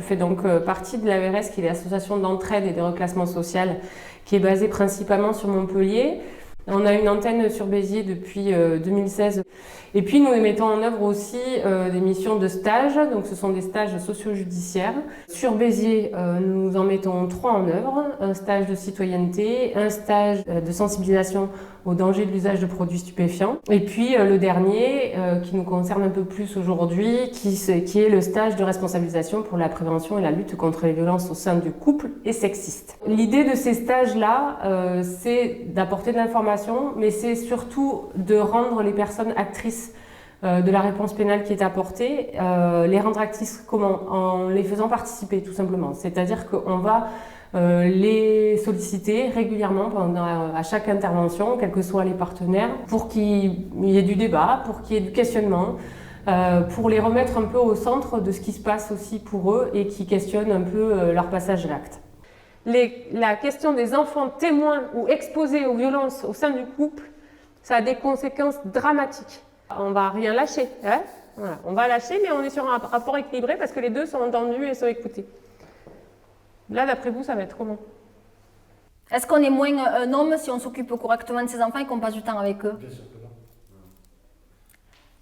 fait donc partie de l'AVRS, qui est l'association d'entraide et de reclassement social, qui est basée principalement sur Montpellier. On a une antenne sur Béziers depuis 2016. Et puis nous mettons en œuvre aussi des missions de stage, donc ce sont des stages socio-judiciaires. Sur Béziers, nous en mettons 3 en œuvre, un stage de citoyenneté, un stage de sensibilisation au danger de l'usage de produits stupéfiants, et puis le dernier, qui nous concerne un peu plus aujourd'hui, qui est le stage de responsabilisation pour la prévention et la lutte contre les violences au sein du couple et sexistes. L'idée de ces stages-là, c'est d'apporter de l'information, mais c'est surtout de rendre les personnes actrices de la réponse pénale qui est apportée, les rendre actrices comment? En les faisant participer tout simplement. C'est-à-dire qu'on va les solliciter régulièrement à chaque intervention, quels que soient les partenaires, pour qu'il y ait du débat, pour qu'il y ait du questionnement, pour les remettre un peu au centre de ce qui se passe aussi pour eux et qui questionnent un peu leur passage à l'acte. La question des enfants témoins ou exposés aux violences au sein du couple, ça a des conséquences dramatiques. On va rien lâcher, hein? Voilà. On va lâcher, mais on est sur un rapport équilibré parce que les deux sont entendus et sont écoutés. Là, d'après vous, ça va être comment? Est-ce qu'on est moins un homme si on s'occupe correctement de ses enfants et qu'on passe du temps avec eux? Bien sûr que non.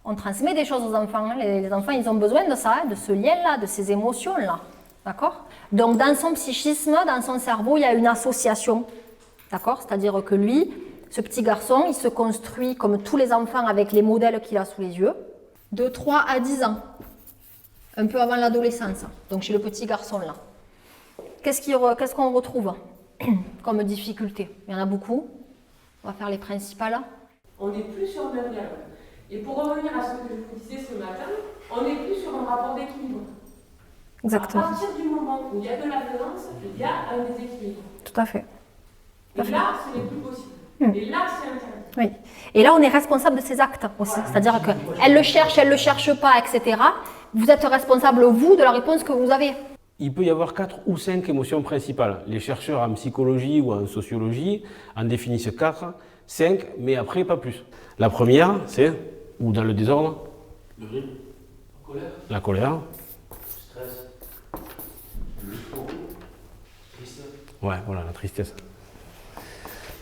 On transmet des choses aux enfants. Hein. Les enfants, ils ont besoin de ça, de ce lien-là, de ces émotions-là. D'accord? Donc, dans son psychisme, dans son cerveau, il y a une association. D'accord? C'est-à-dire que lui, ce petit garçon, il se construit comme tous les enfants avec les modèles qu'il a sous les yeux, de 3 à 10 ans, un peu avant l'adolescence, donc chez le petit garçon là. Qu'est-ce qu'on retrouve comme difficulté? Il y en a beaucoup. On va faire les principales. On n'est plus sur le même dialogue. Et pour revenir à ce que je vous disais ce matin, on n'est plus sur un rapport d'équilibre. Exactement. À partir du moment où il y a de la violence, il y a un déséquilibre. Tout à fait. Et là, ce n'est plus possible. Et là, c'est interdit. Oui. Et là, on est responsable de ses actes aussi. C'est-à-dire qu'elle le cherche pas, etc. Vous êtes responsable, vous, de la réponse que vous avez. Il peut y avoir 4 ou 5 émotions principales. Les chercheurs en psychologie ou en sociologie en définissent 4, 5, mais après pas plus. La première, c'est, ou dans le désordre, la colère, Stress. L'euphorie. Tristesse. ouais, voilà, la tristesse.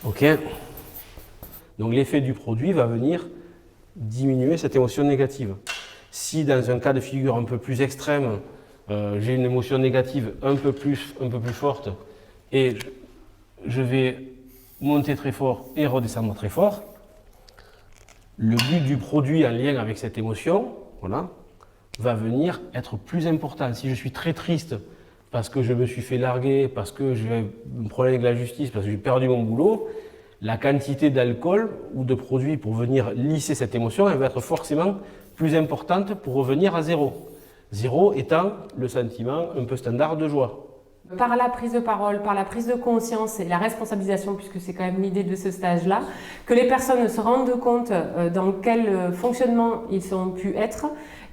Ok. Donc l'effet du produit va venir diminuer cette émotion négative. Si dans un cas de figure un peu plus extrême, j'ai une émotion négative un peu plus forte et je vais monter très fort et redescendre très fort, le but du produit en lien avec cette émotion, voilà, va venir être plus important. Si je suis très triste parce que je me suis fait larguer, parce que j'ai un problème avec la justice, parce que j'ai perdu mon boulot, la quantité d'alcool ou de produits pour venir lisser cette émotion, elle va être forcément plus importante pour revenir à zéro. Zéro étant le sentiment un peu standard de joie. Par la prise de parole, par la prise de conscience et la responsabilisation, puisque c'est quand même l'idée de ce stage-là, que les personnes se rendent compte dans quel fonctionnement ils ont pu être,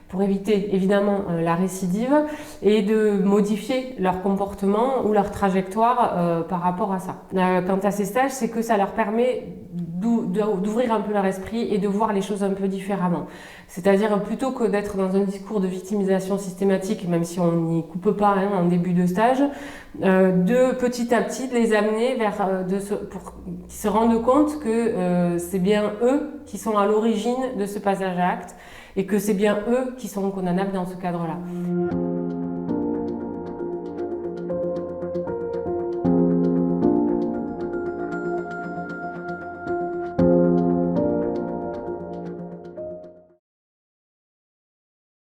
pour éviter évidemment la récidive, et de modifier leur comportement ou leur trajectoire par rapport à ça. Quant à ces stages, c'est que ça leur permet d'ouvrir un peu leur esprit et de voir les choses un peu différemment. C'est-à-dire plutôt que d'être dans un discours de victimisation systématique, même si on n'y coupe pas en début de stage, de petit à petit de les amener vers pour qu'ils se rendent compte que c'est bien eux qui sont à l'origine de ce passage à acte et que c'est bien eux qui sont condamnables dans ce cadre-là.